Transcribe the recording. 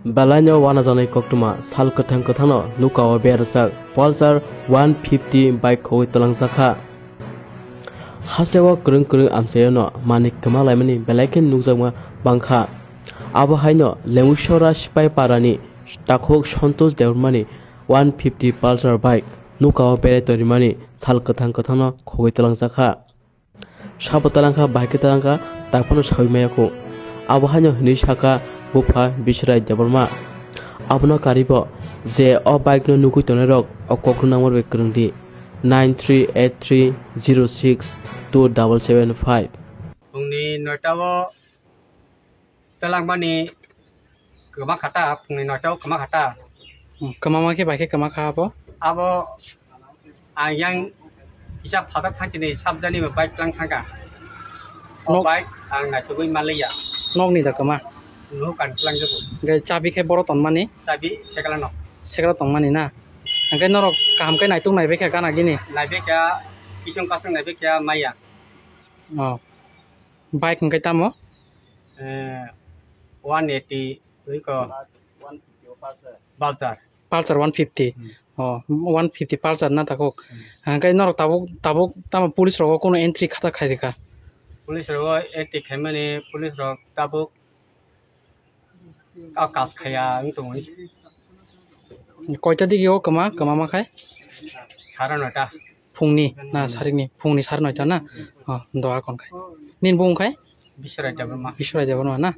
Balanya wana janai koktuma sal kathang kathano nukawa bersak Pulsar 150 bike khoi talang sakha hasewa krung amsayano manik kamalaimani belaiken nukjama bangkha abo haino lemushora sipai parani takhok santosh deurmani 150 Pulsar bike nukawa bere torimani sal kathang kathano khoi talang sakha sabotalangkha bike talangkha takpano sawimayako abo haino hini saka bufa bisrai deborma abono karibo je o bike no nukui tonerok o kokru number bekrungdi 9383062775 Pungni notawo talangmani kama khata pungni notawo kama khata kama ke bike kama kha abo yang hisab phatak thangchini sabjani bike tlang thanga o bike ang na tugui malaya nokni da kama no kan tlang jabu gai chabi ke boro tonmani sabi sekala no sekala tongmani na angkai norok kaham kai naitung nai beke kana gini naibe kya isong pasang naibe kya maya oh bike angkai tamo 180 ko Pulsar 150 oh 150 Pulsar na takok angkai norok tabuk tamo police rok kono entry khata khai deka police ro eti khemani police ro tabuk kas khaya ngtongoni koita digi o kama ma khai sara nota phungni na saringni phungni sar noita na oh doa kon khai nin bung khai bisrai jabma bisrai deborma na